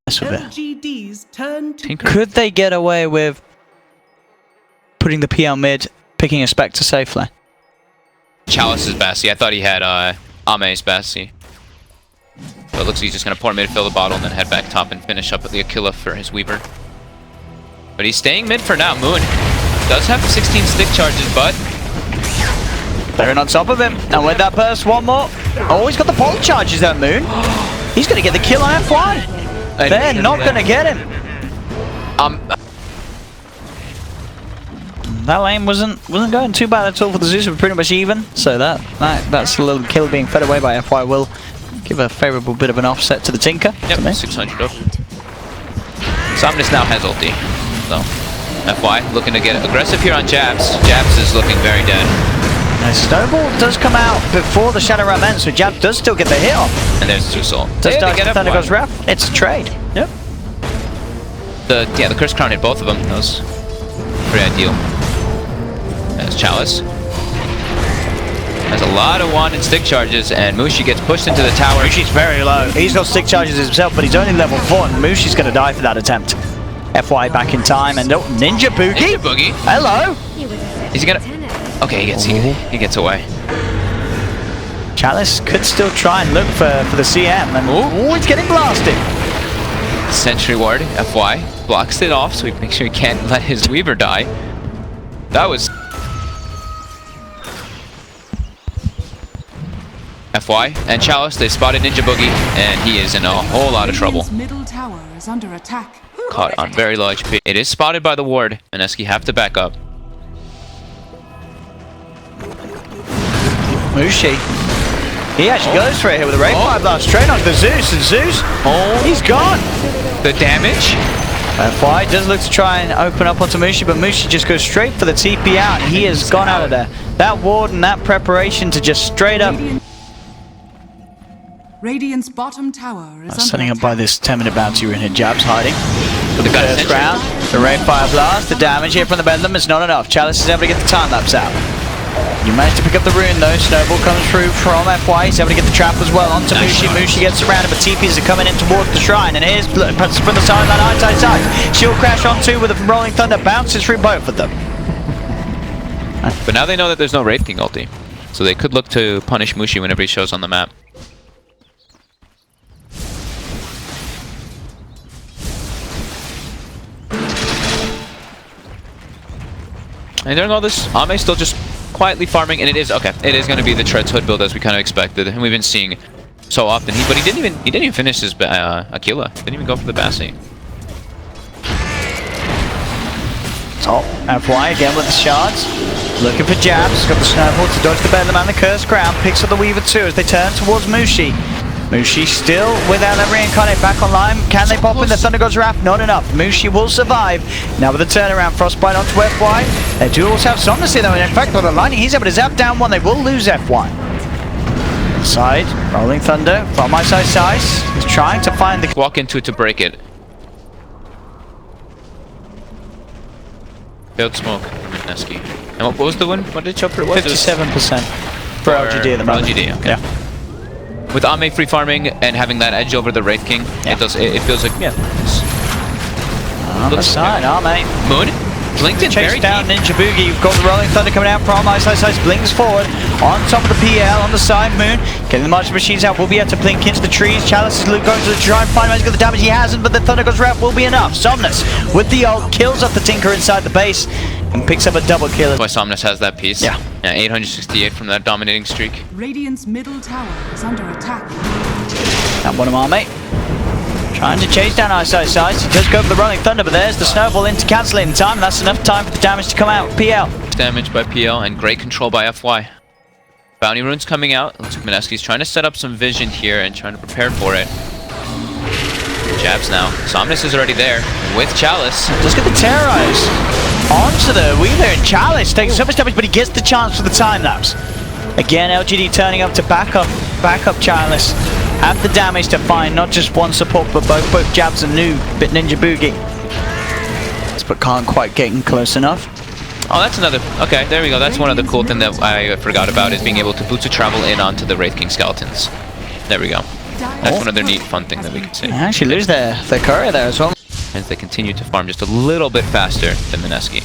LGD's turn to Could they get away with putting the PL mid, picking a Spectre safely? Chalice's Bassi. I thought he had Ame's Bassi. But it looks like he's just going to pour mid, fill the bottle, and then head back top and finish up with the Aquila for his Weaver. But he's staying mid for now. Moon does have 16 stick charges, but they're on top of him. And with that burst, one more. Oh, he's got the pole charges there, Moon. He's going to get the kill on FY. They're not going to get him. That lane wasn't going too bad at all for the Zeus. We're pretty much even. So that's a little kill being fed away by FY will give a favourable bit of an offset to the Tinker. Yep, 600 up. Somnus now has ulti. So FY looking to get aggressive here on Jabs. Jabs is looking very dead. Snowball does come out before the Shadow Ram ends, so Jab does still get the hit off. And there's Zeus ult. Does get Thunder God's Wrath. It's a trade. Yep. The Curse Crown hit both of them. That was pretty ideal. There's Chalice. Has a lot of wanted stick charges, and Mushi gets pushed into the tower. Mushi's very low. He's got stick charges himself, but he's only level 4, and Mushi's going to die for that attempt. FY back in time, and Ninja Boogie. Ninja Boogie. Hello. Is he gonna? Okay, he gets away. Chalice could still try and look for the CM, and he's getting blasted. Sentry Ward. FY blocks it off, so he makes sure he can't let his Weaver die. That was FY and Chalice. They spotted Ninja Boogie, and he is in a whole lot of trouble. Middle tower is under attack. Caught on very low HP. It is spotted by the ward. Mineski have to back up. Mushi. He actually goes for it here with a Ray Fire Blast straight onto the Zeus, and Zeus, he's gone. The damage. FY does look to try and open up onto Mushi, but Mushi just goes straight for the TP out, and he has gone out of there. That ward and that preparation to just straight up. Radiant's bottom tower is Setting up by this 10-minute bounty rune here. Jab's hiding. With the first round, the Ray Fire Blast, the damage here from the Bedlam is not enough. Chalice is able to get the time lapse out. You managed to pick up the rune though. Snowball comes through from FY. He's able to get the trap as well onto Mushi. Mushi gets surrounded, but TPs are coming in towards the shrine. And here's from the sideline, side. Shield crash on two with a Rolling Thunder, bounces through both of them. But now they know that there's no Wraith King ulti, so they could look to punish Mushi whenever he shows on the map. And during all this, Ame's still just quietly farming, and it is going to be the Tread's Hood build as we kind of expected, and we've been seeing so often. But he didn't even finish his Aquila. Didn't even go for the Bassi. Top FY again with the shards, looking for Jabs. Got the Snowball to dodge the Bedlam and the Cursed Crown. Picks up the Weaver too as they turn towards Mushi. Mushi still without that Reincarnate back online. Can they pop in the Thunder God's Wrath? Not enough. Mushi will survive. Now with the turnaround, Frostbite onto FY. They do also have Somnus here though, and in fact, on the line, he's able to zap down one. They will lose FY. Side, Rolling Thunder from my side. He's trying to find the... Walk into it to break it. Failed smoke, Mineski. And what was the win? What did Chopper? 57% for LGD at the moment. LGD, okay. Yeah. With Ame free farming and having that edge over the Wraith King, it feels like On the side, Ame. Moon blinked in very down deep. Ninja Boogie. You've got the Rolling Thunder coming out from Ice blinks forward on top of the PL on the side. Moon getting the March Machines out, will be able to blink into the trees. Chalice is going to try and find him. He's got the damage, he hasn't, but the Thunder God's Wrath will be enough. Somnus with the ult kills off the Tinker inside the base and picks up a double kill. That's why Somnus has that piece. Yeah, 868 from that dominating streak. Radiant's middle tower is under attack. That one of our mate. Trying to chase down Ice. He does go for the Rolling Thunder, but there's the Snowball in to cancel it in time. That's enough time for the damage to come out. PL. Damage by PL and great control by FY. Bounty runes coming out. Looks like Mineski's trying to set up some vision here and trying to prepare for it. Jabs now. Somnus is already there with Chalice. Let's get the Terrorize onto the Weaver, and Chalice takes so much damage, but he gets the chance for the time lapse. Again, LGD turning up to back up Chalice. Have the damage to find not just one support, but both Jabs and Ninja Boogie. But can't quite get in close enough. Oh, that's another. Okay, there we go. That's one of the cool things that I forgot about is being able to boots of travel in onto the Wraith King skeletons. There we go. That's one of their neat fun thing that we can see. They actually lose their courier there as well. As they continue to farm just a little bit faster than Mineski.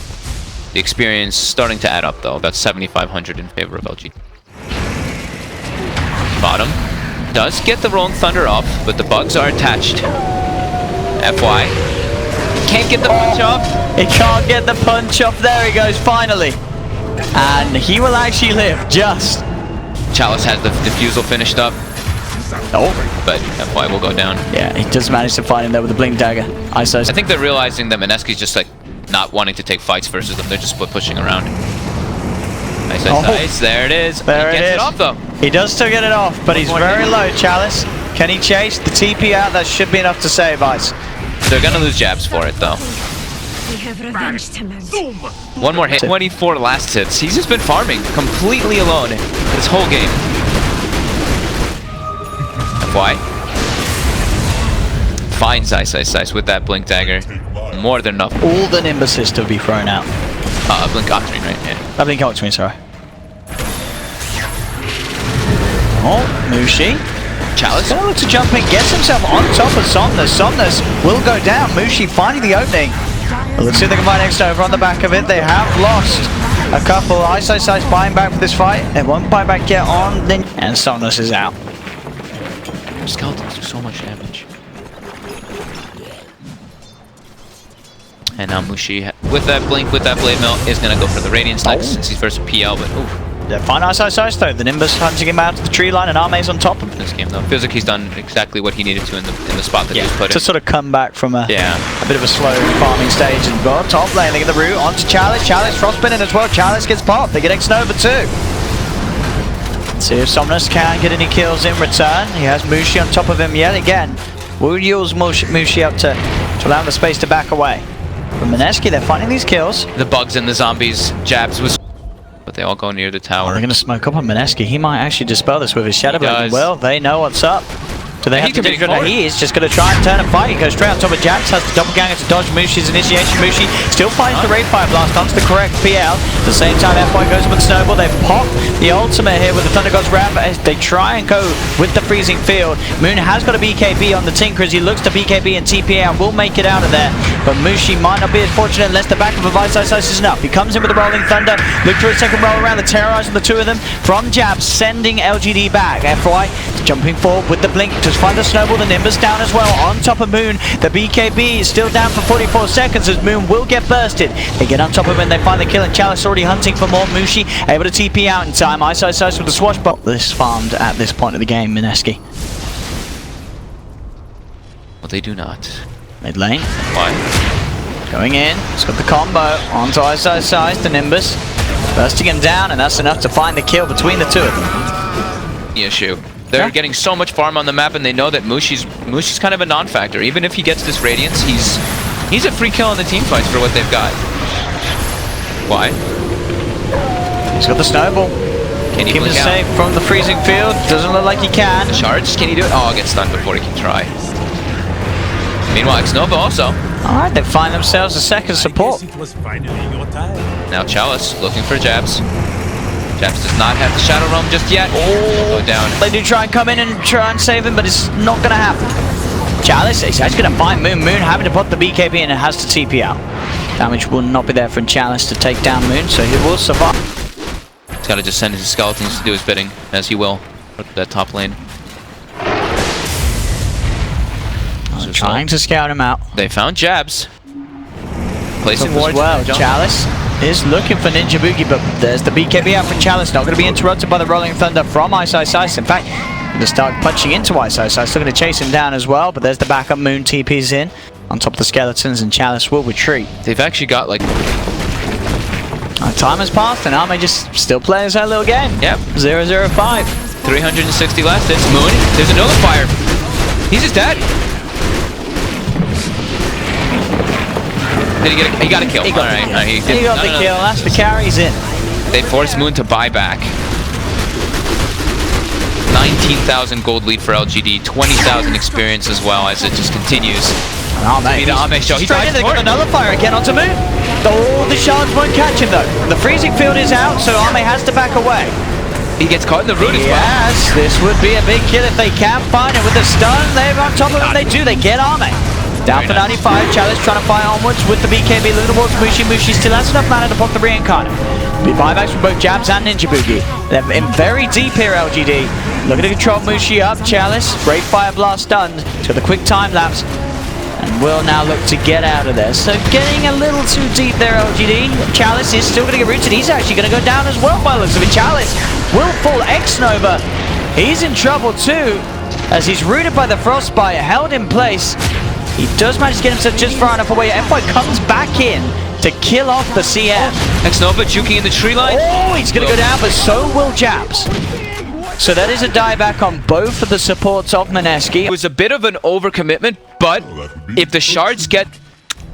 The experience starting to add up though, about 7,500 in favor of LGD. Bottom does get the Rolling Thunder off, but the bugs are attached. FY. Can't get the punch off. He can't get the punch off. There he goes, finally. And he will actually live, just. Chalice has the defusal finished up. Oh. But FY will go down. Yeah, he does manage to find him there with the blink dagger. I think they're realizing that Mineski's just like not wanting to take fights versus them. They're just pushing around. Nice. There it is. There he it gets is. it off though. He does still get it off, but he's very low, Chalice. Can he chase the TP out? That should be enough to save Ice. They're gonna lose jabs for it though. We have revenge to lose. One more hit. 24 last hits. He's just been farming completely alone this whole game. FY. Finds Ice with that blink dagger. More than enough. All the Nimbus is to be thrown out. Blink Octarine, right? Yeah. Blink Octarine, sorry. Oh, Mushi. Chalice. Gonna look to jump in, gets himself on top of Somnus. Somnus will go down. Mushi finding the opening. Well, let's see if they can find X over on the back of it. They have lost a couple. Ice buying back for this fight. It won't buy back yet on. And Somnus is out. Skeletons do so much damage. And now Mushi, with that blink, with that blade mill, is going to go for the Radiance next since he's versus PL, but oof. Yeah, fine Ice though. The Nimbus hunting him out to the tree line and Arme's on top of him. This game though. Feels like he's done exactly what he needed to in the spot that he's put in. To sort of come back from a bit of a slow farming stage and go top lane, they get the root onto Chalice. Chalice frostbitten as well. Chalice gets popped. They get X Nova too. Let's see if Somnus can get any kills in return. He has Mushi on top of him yet again. Will use Mushi up to allow him the space to back away. From Mineski, they're finding these kills. The bugs and the zombies, jabs was, but they all go near the tower. Oh, they're going to smoke up on Mineski. He might actually dispel this with his Shadow Blade. Well, they know what's up. Do they have to dig it? He is just going to try and turn and fight. He goes straight on top of Jax, has the doppelganger to dodge Mushi's initiation. Mushi still finds the Raid Fire Blast onto the correct PL. At the same time, FY goes with the Snowball. They pop the ultimate here with the Thunder God's Wrath as they try and go with the Freezing Field. Moon has got a BKB on the Tinker as he looks to BKB and TPA and will make it out of there. But Mushi might not be as fortunate unless the back of a Ice is enough. He comes in with the Rolling Thunder, look for a second roll around, the terrorizing the two of them from Jab, sending LGD back. FY jumping forward with the blink to find the Snowball. The Nimbus down as well on top of Moon. The BKB is still down for 44 seconds as Moon will get bursted. They get on top of him and they find the kill, and Chalice already hunting for more. Mushi able to TP out in time. Ice with the swashbuckler. This farmed at this point of the game, Mineski. Well, they do not. Mid lane. Why? Going in. It's got the combo onto Ice. The Nimbus bursting him down, and that's enough to find the kill between the two of them. The issue. They're getting so much farm on the map, and they know that Mushi's kind of a non-factor. Even if he gets this Radiance, he's a free kill in the team fights for what they've got. Why? He's got the Snowball. Can he keep it safe from the Freezing Field? Doesn't look like he can. The shards? Can he do it? Oh, I'll get stunned before he can try. Meanwhile, X Nova also. Alright, they find themselves a second support. It was finally your time. Now Chalice looking for jabs. Jabs does not have the Shadow Realm just yet. Oh, go down. They do try and come in and try and save him, but it's not going to happen. Chalice is actually going to find Moon. Moon having to put the BKB in and has to TP out. Damage will not be there for Chalice to take down Moon, so he will survive. He's got to just send his skeletons to do his bidding, as he will. That top lane. So trying to scout him out. They found jabs. Placing wards well. Chalice is looking for Ninja Boogie, but there's the BKB out for Chalice. Not going to be interrupted by the Rolling Thunder from Ice. In fact, going to start punching into Ice. Still going to chase him down as well, but there's the backup. Moon TP's in on top of the skeletons, and Chalice will retreat. They've actually got like... time has passed, and Arme just still playing his own little game. Yep. 0-0-5. 360 last hits. Moon, there's a nullifier. He's just dead. Did he get a, he got a kill. He got the kill. That's the carry. He's in. They forced Moon to buy back. 19,000 gold lead for LGD. 20,000 experience as well as it just continues. Oh, mate. He died Straight in. They got another fire again onto Moon. Oh, the shards won't catch him though. The freezing field is out, so Ame has to back away. He gets caught in the root as well. Yes, this would be a big kill if they can find it with the stun. They're on top of him. They do. They get Ame. Down for 95. Chalice trying to fight onwards with the BKB. Looking towards Mushi. Mushi still has enough mana to pop the reincarnate. Be buybacks from both Jabs and Ninja Boogie. They're in very deep here, LGD. Looking to control Mushi up. Chalice. Great Fire Blast stunned. To the quick time lapse. And will now look to get out of there. So getting a little too deep there, LGD. Chalice is still going to get rooted. He's actually going to go down as well by the looks of it. Chalice will fall X-Nova. He's in trouble too, as he's rooted by the Frostbite, held in place. He does manage to get himself just far enough away. FY comes back in to kill off the CM. X-Nova juking in the tree line. Oh, he's going to go down, but so will Jabs. So that is a dieback on both of the supports of Mineski. It was a bit of an overcommitment, but if the shards get...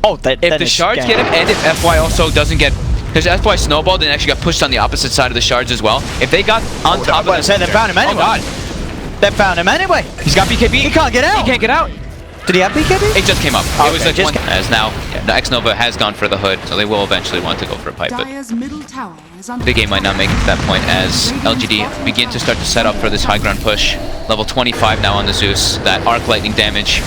get him, and if FY also doesn't get... Because FY snowballed and actually got pushed on the opposite side of the shards as well. If they got on top of it... They found him anyway. Oh, God. They found him anyway. He's got BKB. He can't get out. He can't get out. Did he have BKB? It just came up. Okay, it was like one... As now, the X-Nova has gone for the hood, so they will eventually want to go for a pipe. But Dire's middle tower is under the game might not make it to that point as LGD begin to start to set up for this high ground push. Level 25 now on the Zeus. That arc lightning damage.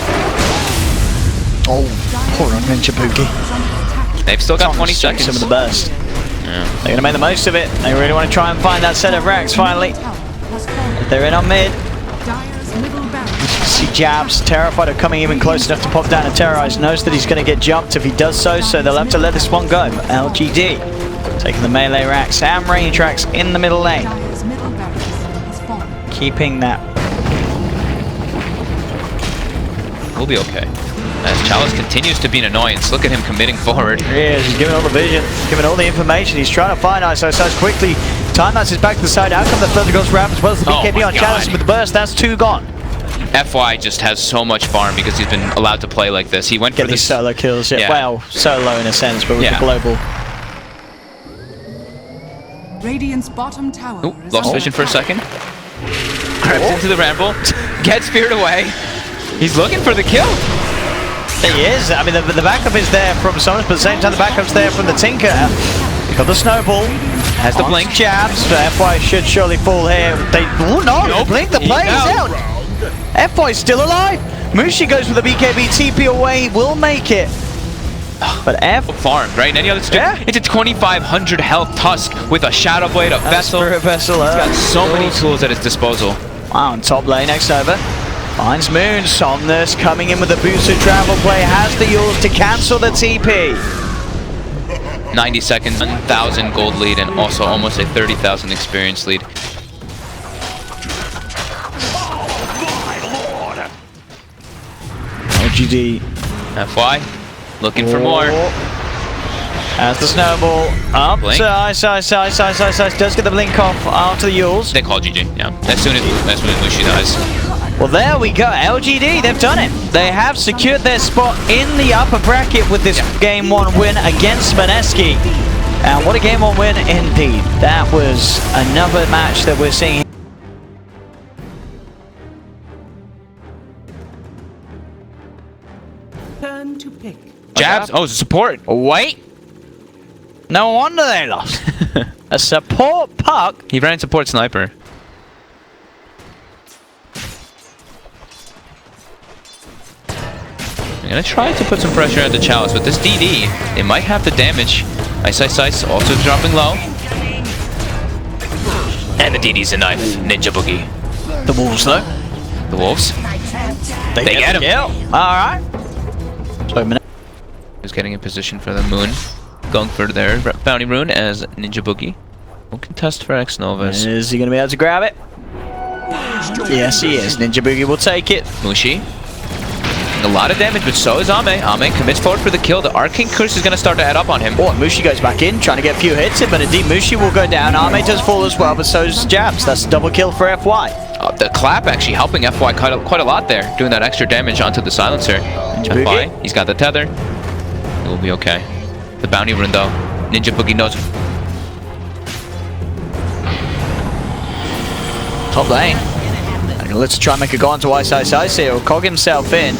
Oh, poor Ninja Boogie. They've still got 20 seconds. Some of the burst. Yeah. They're going to make the most of it. They really want to try and find that set of racks finally. They're in on mid. Dire's middle barracks. See Jabs, terrified of coming even close enough to pop down and terrorize. Knows that he's going to get jumped if he does so, so they'll have to let this one go. LGD taking the melee racks and range racks in the middle lane. Dire's middle barracks has fallen. Keeping that. We'll be okay. As Chalice continues to be an annoyance. Look at him committing forward. He is, he's giving all the vision, giving all the information. He's trying to find ISO quickly. Time that's his back to the side. Out come the Thunder Ghost Wrap as well as the BKB on Chalice with the burst. That's 2 gone. FY just has so much farm because he's been allowed to play like this. He went for these solo kills. Yeah. Well, solo in a sense, but with the global. Radiant's bottom tower is Lost under vision for a attack. second. Crept into the ramble. Gets speared away. He's looking for the kill. He is. I mean, the backup is there from Sonos, but at the same time, the backup's there from the Tinker. Got the snowball. Has the blink. Jabs. FY should surely fall here. The blink. The play is out. FY's still alive. Mushi goes with the BKB. TP away. Will make it. But farmed, right? And any other it's a 2,500 health Tusk with a Shadow Blade, a Vessel. He's got so many tools at his disposal. Wow, on top lane, next over. Finds Moon. Somnus coming in with a boosted travel play. Has the ult to cancel the TP. 90 seconds, 1,000 gold lead, and also almost a 30,000 experience lead. LGD. FY, looking for more. As the snowball up Blink. to Ice. Does get the blink off after the Yules. They call GG, yeah. As soon as Mushi dies. Well, there we go. LGD, they've done it. They have secured their spot in the upper bracket with this Game 1 win against Mineski. And what a Game 1 win indeed. That was another match that we're seeing. Turn to pick. Jabs, oh, it's a support. Wait. No wonder they lost. A support puck. He ran support sniper. I'm gonna try to put some pressure on the Chalice. With this DD, they might have the damage. Ice also dropping low. And the DD's a knife. Ninja Boogie. The Wolves, though. The Wolves. They get him. Alright. So, Who's getting in position for the Moon. Going for their bounty rune as Ninja Boogie. Will contest for X-Novas. Is he going to be able to grab it? Yes, he is. Ninja Boogie will take it. Mushi. A lot of damage, but so is Ame. Ame commits forward for the kill. The Arcane Curse is going to start to add up on him. Oh, and Mushi goes back in, trying to get a few hits in, but indeed Mushi will go down. Ame does fall as well, but so does Jabs. That's a double kill for FY. The clap actually helping FY quite a lot there, doing that extra damage onto the silencer. FY, he's got the tether. It will be okay. The bounty rune though, Ninja Boogie knows. Top lane. And let's try and make a go onto Ice here. He'll cog himself in.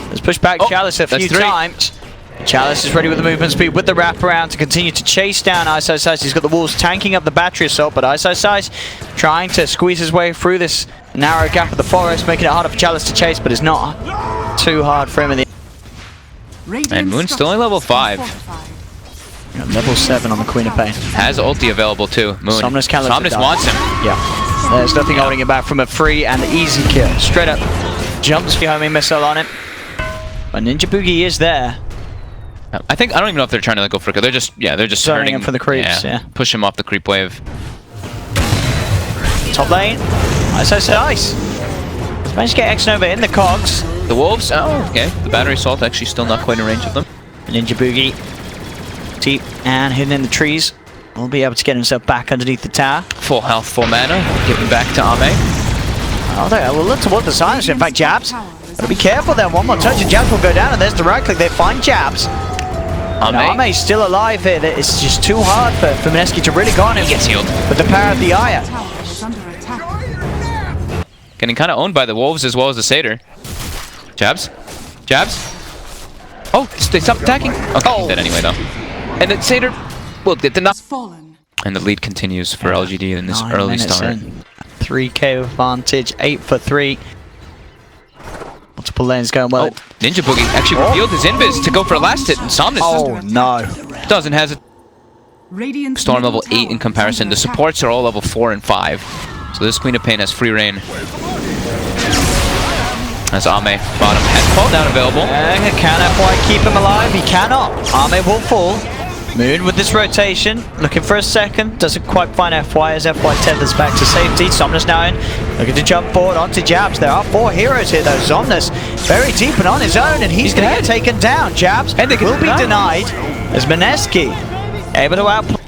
Let's push back Chalice a few times. Chalice is ready with the movement speed, with the wraparound to continue to chase down iSize. He's got the wolves tanking up the battery assault, but iSize trying to squeeze his way through this narrow gap of the forest, making it harder for Chalice to chase, but it's not too hard for him in the And Moon's still only level 5. level 7 on the Queen of Pain. Has ulti available too. Moon. Somnus wants him. Yeah. There's nothing holding him back from a free and easy kill. Straight up jumps the homing missile on it. But Ninja Boogie is there. I don't even know if they're trying to go for it. They're just Zoning him for the creeps, yeah. Push him off the creep wave. Top lane. Ice. Managed to get X-Nova in the cogs. The wolves, oh, okay. The battery assault actually still not quite in range of them. Ninja Boogie, deep and hidden in the trees, will be able to get himself back underneath the tower. Full health, full mana, giving back to Ame. Oh, there, we'll look towards the silence. In fact, Jabs, gotta be careful there. One more touch and Jabs will go down, and there's the right click. They find Jabs. Ame's still alive here. It's just too hard for Mineski to really go on him. He gets healed. With the power of the Aya. Getting kind of owned by the wolves as well as the satyr. Jabs. Oh, they stopped attacking. Okay, he's dead anyway though. And the satyr, well, did not. And the lead continues for LGD in this early start. 3k advantage, 8 for 3. Multiple lanes going well. Oh, Ninja Boogie actually revealed his invis to go for a last hit, and Somnus has a Storm level 8 in comparison. The supports are all level 4 and 5. So this Queen of Pain has free reign. As Ame, bottom head fall down available. Can FY keep him alive? He cannot. Ame will fall. Moon with this rotation, looking for a second. Doesn't quite find FY as FY tethers back to safety. Somnus now in, looking to jump forward onto Jabs. There are 4 heroes here though. Somnus very deep and on his own, and he's going to get taken down. Jabs will be denied as Mineski able to outplay.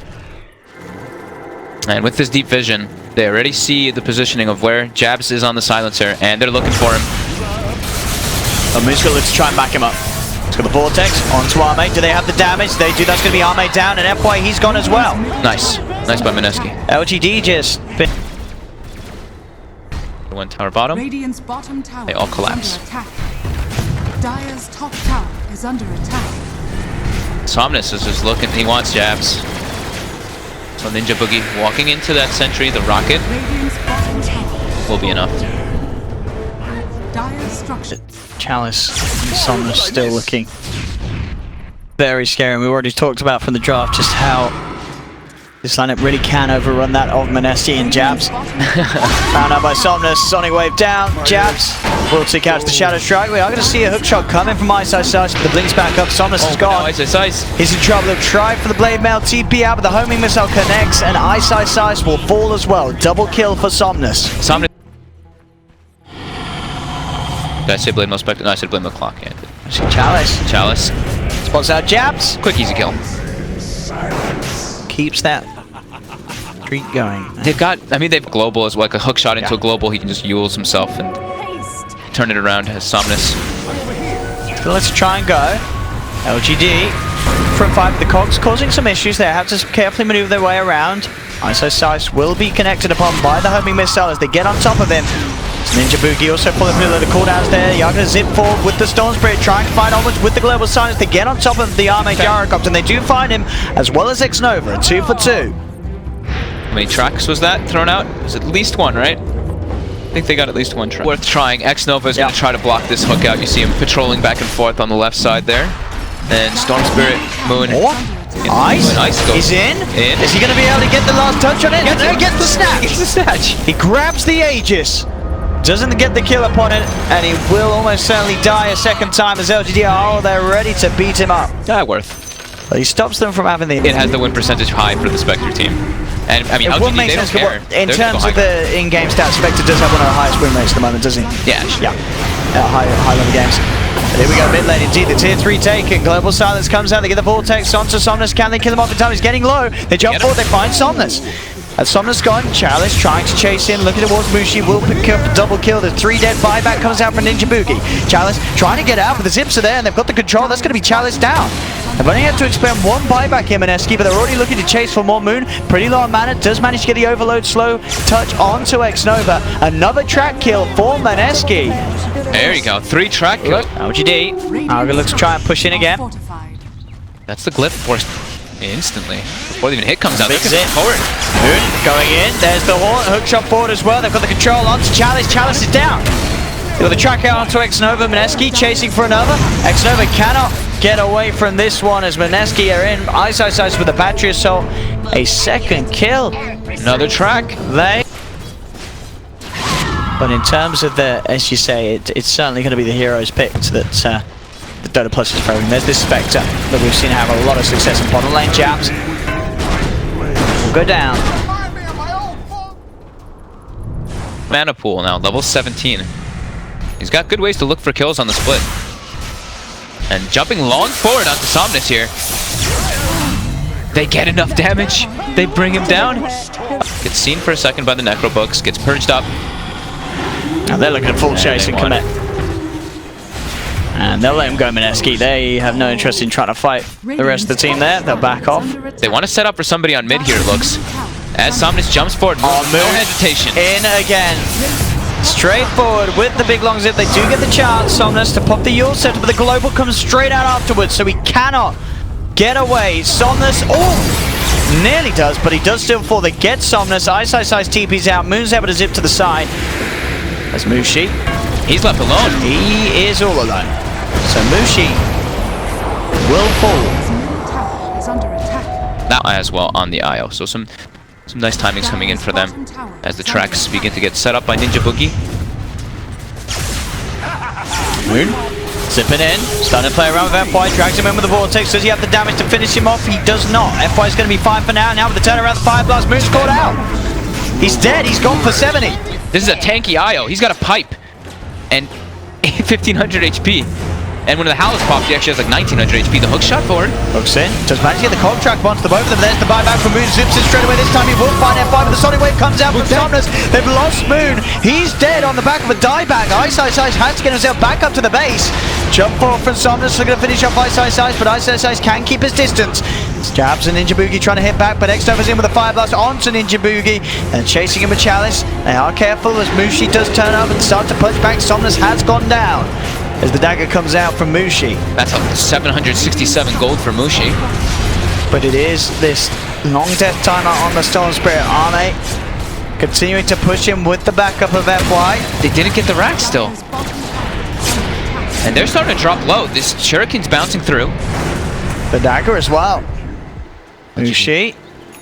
And with this deep vision, they already see the positioning of where Jabs is on the silencer, and they're looking for him. Moon's going to look to try and back him up. He's got the Vortex onto Ame. Do they have the damage? They do. That's going to be Ame down, and FY, he's gone as well. Nice by Mineski. LGD just been... One tower bottom. Radiant's bottom tower They all collapse. Dire's top tower is under attack. Somnus is just looking. He wants Jabs. So Ninja Boogie walking into that sentry. The rocket will be enough. Dire's structure. Chalice and Somnus still looking very scary. We already talked about from the draft just how this lineup really can overrun that of Mineski and Jabs. Found out by Somnus. Sonic Wave down. Jabs will take out the Shadow Strike. We are going to see a hook shot coming from iSize, but the blink's back up. Somnus is gone. He's in trouble. They've tried for the Blade Mail TP out, but the homing missile connects, and iSize will fall as well. Double kill for Somnus. Did I say Blade Mail Spectre? No, I said Blade Mail Clock. Yeah, Chalice. Spots out Jabs. Quick, easy kill. Keeps that streak going. They've global as well. Like a hook shot into a global, he can just Yules himself and turn it around as Somnus. So let's try and go. LGD from 5. The cogs causing some issues there. Have to carefully maneuver their way around. iSize will be connected upon by the homing missile as they get on top of him. Ninja Boogie also pulling through the cooldowns there. You're going to zip forward with the Storm Spirit, trying to find onwards with the Global Silence. They get on top of the Ame Gyrocopter, and they do find him, as well as X-Nova, 2 for 2. How many tracks was that thrown out? It was at least 1, right? I think they got at least 1 track. Worth trying. X-Nova is going to try to block this hook out. You see him patrolling back and forth on the left side there. And Storm Spirit, Moon. Ice is in. Is he going to be able to get the last touch on it? He gets the snatch. He grabs the Aegis. Doesn't get the kill upon it, and he will almost certainly die a second time as LGD are they're ready to beat him up. Worth. But he stops them from having the... It has the win percentage high for the Spectre team. And, I mean, LGD, they don't care. In terms of the in-game stats, Spectre does have one of the highest win rates at the moment, doesn't he? Yeah. High-level games. But here we go, mid lane indeed, the tier 3 taken. Global Silence comes out, they get the Vortex onto Somnus. Can they kill him off in time? He's getting low. They jump forward, they find Somnus. As Somnus gone, Chalice trying to chase in, looking towards Mushi, will pick up a double kill. The 3 dead buyback comes out from Ninja Boogie. Chalice trying to get out, but the zips are there and they've got the control. That's going to be Chalice down. They've only had to expend 1 buyback here, Mineski, but they're already looking to chase for more Moon. Pretty low on mana, does manage to get the overload slow touch onto X-Nova. Another track kill for Mineski. There you go, 3 track kills. LGD, Arga looks to try and push in again. That's the glyph forced instantly. Before the even hit comes out, Big they're zip. forward. Moon going in. There's the Haunt. Hook shot forward as well. They've got the control onto Chalice. Chalice is down. They've got the track out onto X-Nova. Mineski chasing for another. X-Nova cannot get away from this one as Mineski are in. Ice with the battery assault. A second kill. Another track. But in terms of the, as you say, it's certainly going to be the heroes picked that the Dota Plus is throwing. There's this Spectre that we've seen have a lot of success in bottom lane. Jabs will go down. Mana pool now, level 17. He's got good ways to look for kills on the split. And jumping long forward onto Somnus here. They get enough damage. They bring him down. Gets seen for a second by the Necro Books. Gets purged up. Now they're looking at full chase and commit. And they'll let him go, Mineski. They have no interest in trying to fight the rest of the team there. They'll back off. They want to set up for somebody on mid here, it looks. As Somnus jumps forward, no hesitation. In again. Straight forward with the big long zip. They do get the chance, Somnus, to pop the Yule center, but the global comes straight out afterwards, so he cannot get away. Somnus, oh, nearly does, but he does still fall. They get Somnus. Ice TP's out. Moon's able to zip to the side. There's Mushi. He's left alone. He is all alone. So Mushi will fall. Is under attack. That as well on the IO. So some nice timings coming in for them as the tracks begin to get set up by Ninja Boogie. Moon zipping in, starting to play around with FY, drags him in with the Vortex. Does he have the damage to finish him off? He does not. FY is going to be fine for now. Now with the turnaround, the Fire Blast, Moon's caught out. He's dead. He's gone for 70. This is a tanky IO. He's got a pipe and 1500 HP. And when the Howlers popped, he actually has like 1900 HP. The hook shot forward. Hooks in. Does manage to get the contract onto the both of them. There's the buyback from Moon. Zips in straight away. This time he will find F5, but the Sonic Wave comes out from Somnus. They've lost Moon. He's dead on the back of a dieback. Ice has to get himself back up to the base. Jump forward from Somnus. Looking to finish off Ice, but Ice can keep his distance. Jabs and Ninja Boogie trying to hit back, but X-Nova's in with a Fire Blast onto Ninja Boogie and chasing him with Chalice. They are careful as Mushi does turn up and start to punch back. Somnus has gone down as the dagger comes out from Mushi. That's a 767 gold for Mushi. But it is this long death timer on the Storm Spirit army, continuing to push him with the backup of FY. They didn't get the rack still. And they're starting to drop low. This Shuriken's bouncing through. The dagger as well. Mushi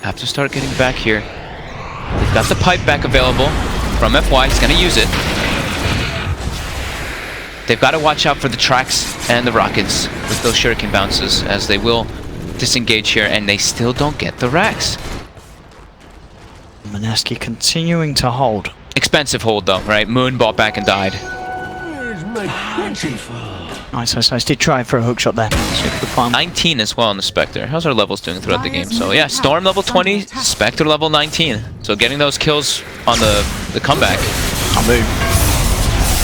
have to start getting back here. They've got the pipe back available from FY. He's going to use it. They've got to watch out for the tracks and the rockets with those Shuriken bounces, as they will disengage here, and they still don't get the racks. Mineski continuing to hold. Expensive hold though, right? Moon bought back and died. Nice. Did try for a hook shot there. 19 as well on the Spectre. How's our levels doing throughout the game? So yeah, Storm level 20, Spectre level 19. So getting those kills on the comeback. I'll move.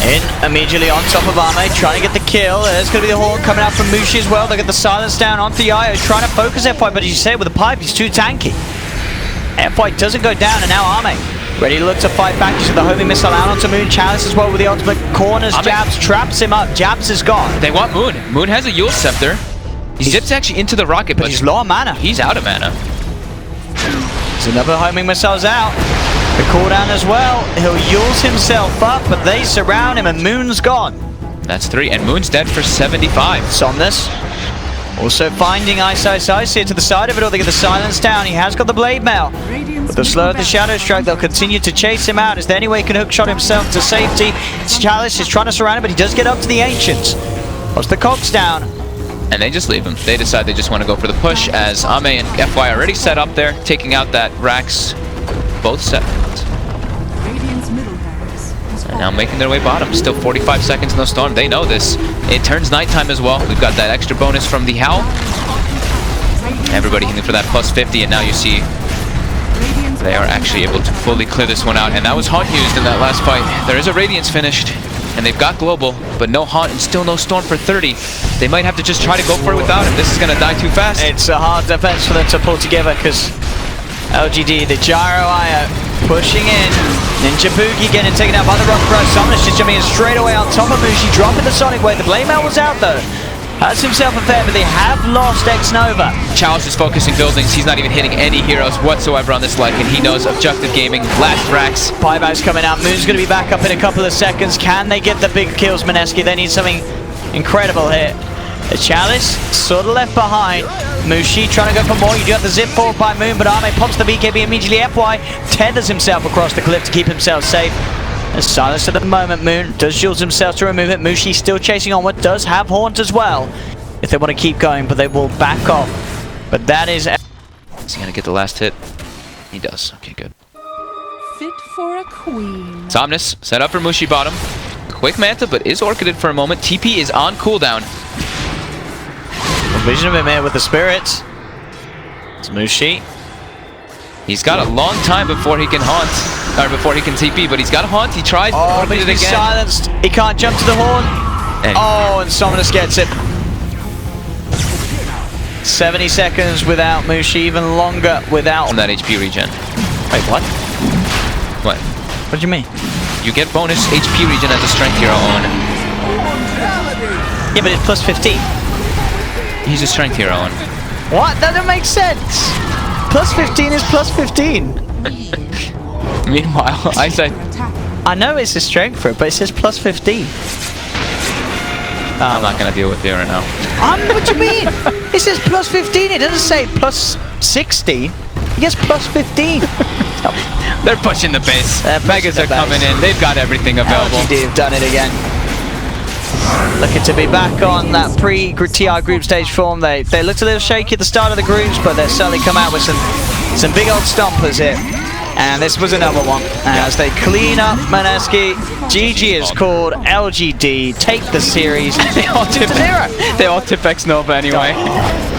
In immediately on top of Ame, trying to get the kill. There's going to be the horn coming out from Mushi as well. They get the silence down onto the IO, trying to focus FY, but as you say, with the pipe, he's too tanky. FY doesn't go down, and now Ame ready to look to fight back. He's got the homing missile out onto Moon. Chalice as well with the ultimate corners. Jabs traps him up. Jabs is gone. They want Moon. Moon has a Yule Scepter. He zips actually into the rocket, but he's low on mana. He's out of mana. There's another homing missile's out. The cooldown as well. He'll Yule's himself up, but they surround him, and Moon's gone. That's 3, and Moon's dead for 75. Somnus also finding Ice here to the side of it all. They get the silence down. He has got the blade mail. With the slow of the shadow strike, they'll continue to chase him out. Is there any way he can hook shot himself to safety? Chalice is trying to surround him, but he does get up to the Ancients. Puts the cogs down. And they just leave him. They decide they just want to go for the push, as Ame and FY already set up there, taking out that Rax. Both set. And now making their way bottom. Still 45 seconds, no storm. They know this. It turns nighttime as well. We've got that extra bonus from the Howl. Everybody hitting for that plus 50, and now you see they are actually able to fully clear this one out. And that was Haunt used in that last fight. There is a Radiance finished, and they've got Global, but no Haunt and still no Storm for 30. They might have to just try to go for it without him. This is going to die too fast. It's a hard defense for them to pull together, because LGD, the Gyro IO, pushing in. Ninja Boogie getting taken out by the Rock Bros. Somnus just jumping in straight away on top of Mushi, dropping the Sonic Wave. The Blade Mail was out though. Has himself a fair, but they have lost X-Nova. Chalice is focusing buildings. He's not even hitting any heroes whatsoever on this leg, and he knows objective gaming. Last Rax. Buyback's coming out. Moon's going to be back up in a couple of seconds. Can they get the big kills, Mineski? They need something incredible here. The Chalice sort of left behind. Mushi trying to go for more. You do have the zip forward by Moon, but Ame pops the BKB immediately. FY tethers himself across the cliff to keep himself safe. There's silence at the moment. Moon does shield himself to remove it. Mushi still chasing onward. Does have Haunt as well if they want to keep going, but they will back off. But that is... Is he going to get the last hit? He does. Okay, good. Fit for a queen. Somnus set up for Mushi bottom. Quick Manta, but is Orchided for a moment. TP is on cooldown. Vision of him here with the spirits. It's Mushi. He's got a long time before he can haunt, or before he can TP, but he's got a haunt. He tried. Oh, but he's silenced. He can't jump to the horn. And oh, and Somnus gets it. 70 seconds without Mushi, even longer without on that HP regen. Wait, what? What? What do you mean? You get bonus HP regen as a strength hero on. Yeah, but it's plus 15. He's a strength hero on. What? That doesn't make sense. Plus 15 is plus 15. Meanwhile, I said... I know it's a strength for it, but it says plus 15. I'm not going to deal with you right now. What do you mean? It says plus 15. It doesn't say plus 16. He gets plus 15. They're pushing the base. Megas are coming in. They've got everything available. LGD have done it again. Looking to be back on that pre-TI group stage form. They looked a little shaky at the start of the groups, but they've certainly come out with some big old stompers here. And this was another one. As they clean up Mineski, GG is called. LGD take the series. They all tip 0. They all tip X Nova anyway.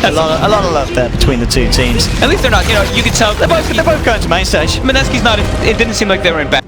A lot of love there between the two teams. At least they're not, you know, you can tell. They're both going to main stage. Mineski's not, it didn't seem like they were in bad.